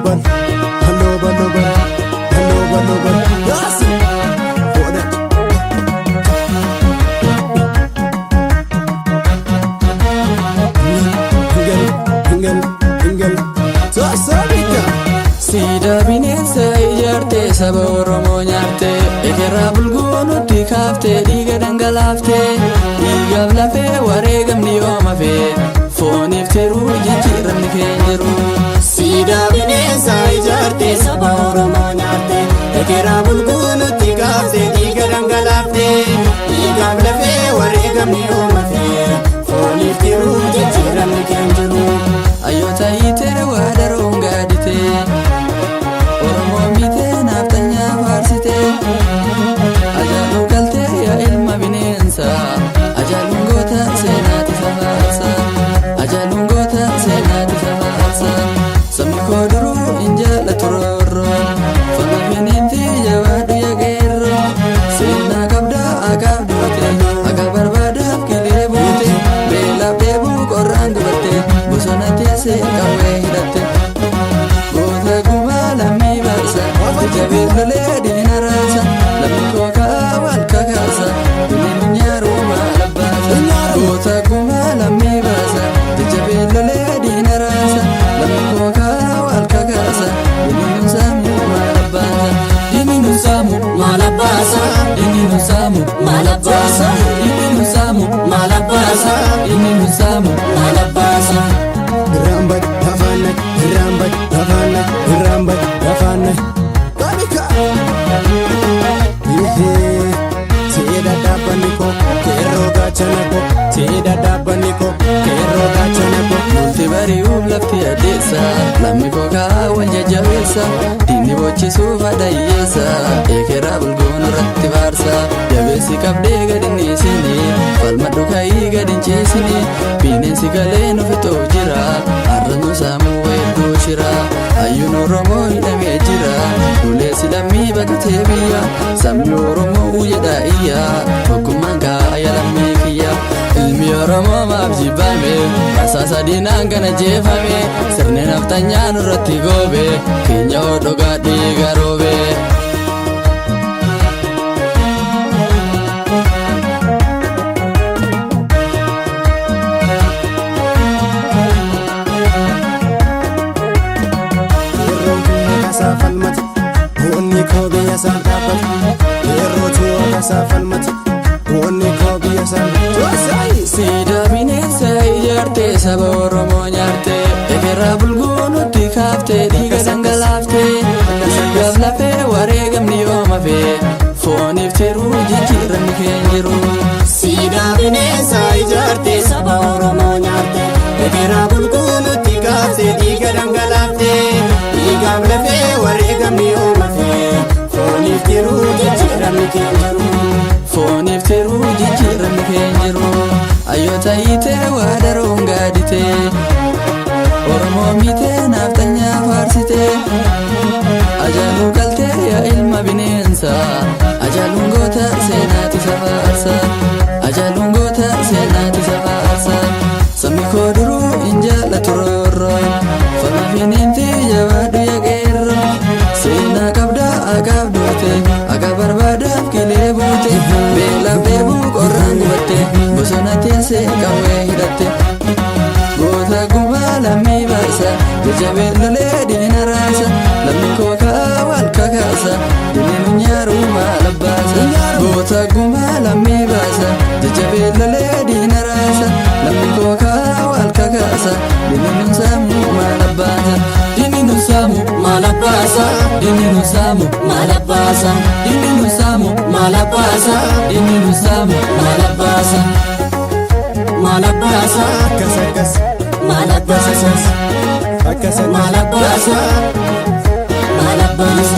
Haloban, haloban, haloban, haloban, haloban. Yes. Sida bineensa ijaarte saba Oromoo nyaarte ekerraa bulguunutti kaafte dhiiga dhangalaafte dhiigaaf lafee wareegamni yooma fee fooniif tiruu jijjiiramni keenya jiru. Sida bineensa ijaarte saba Oromoo nyaarte ekerraa bulguunutti kaafte dhiiga dhangalaafte dhiigaaf lafee wareegamni yooma fee fooniif tiruu jijjiiramni keenya jiru. Ayyoota hiitee waa daroon gaadite Oromoo miitee naaftanyaa faarsitee ajaaluu galtee yaa ilma bineensa ajaaluun goota seenaati safaarsa ajaaluun goota seenaati safaarsa sabni koo duruu hin jaallatu roorroo falma finiinti jabaadhu yaa qeerroo seenaa qabdaa akaaf duute akka barbaadaaf kilee buute beelaaf deebuu qorraan gubatte bosona teessee qawwee hidhatte goota gumaa lammii baasa jabeen lolee diina raasa lammii koo kaawal kakaasa bineen nyaaruu maal abbaasa goota gumaa lammii baasa jabeen lolee diina raasa lammii koo kaawal kakaasa bineen saamuu maal abbaasa bineen saamuu maal abbaasa bineen saamuu maal abbaasa bineen saamuu maal abbaasa bineen saamuu maal abbaasa. Rambat Havana, Rambat Havana, Rambat Havana. Kanika. Seda dabaniko, kero gachanako. Seda dabaniko, kero gachanako. Multi bari lafti adeessa, lammi koo kaawwan jajjabeessa. Diinni bochisuuf adayyeessa, ekeraa bulguun irratti faarsa. Jabeessi qabdee gadi dhiisini, falmadhu ka'ii gadi hin ciisini. Bineensi galee nu fixuuf jira, har'a nu saamuu weedduu shira. Hayyuun Oromoo hidhamee jira, duleessi lammii baqatee biyya. Sabni Oromoo jedhaa iyya, tokkummaan kaaya lammii kiyya. Ilmi Oromoo maaf jibbame, rasaasa diinaan kana jeefame. Sirni naftanyaa nurratti goobe, keenya hodhogaa dhiiga roobe. Onni koo biyya isaan dhaabbatu yerootu oolasa falmatu onni koo biyya isaan dhaabbatu. Sida bineensa ijaarte saba Oromoo nyaarte ekerraa bulguunutti kaafte dhiiga dhangalaafte dhiigaaf lafee wareegamni yooma fee fooniif tiruu jijjiiramni keenya jiru. Sida bineensa ijaarte saba Oromoo nyaarte ekerraa bulguunutti kaafte dhiiga dhangalaafte dhiigaaf lafee wareegamni yooma fee fooniif tiruu jijjiiramni keenya jiru. Fooniif tiruu jijjiiramni keenya jiru. Ayyoota hiitee waa daroon gaadite Oromoo miitee naaftanyaa faarsitee ajaaluu galtee yaa ilma bineensa ajaaluun goota seenaati safaarsa ajaaluun goota seenaati safaarsa sabni koo duruu hin jaallatu roorroo falma finiinti jabaadhu yaa qeerroo seenaa qabdaa akaaf duute akka barbaadaaf kilee buute beelaaf deebuu qorraan gubatte bosona teessee qawwee hidhatte goota gumaa lammii baasa jajjabeen lolee diina raasa lammii koo kaawal kakaasa bineen nyaaruu maal abbaasa goota gumaa lammii baasa jajjabeen lolee diina raasa lammii koo kaawal kakaasa bineen saamuu maal abbaasa bineen saamuu maal abbaasa bineen saamuu maal abbaasa bineen saamuu maal abbaasa bineen saamuu maal abbaasa. Malabasa, kasakas, malabasa, akasan, malabasa, malabasa.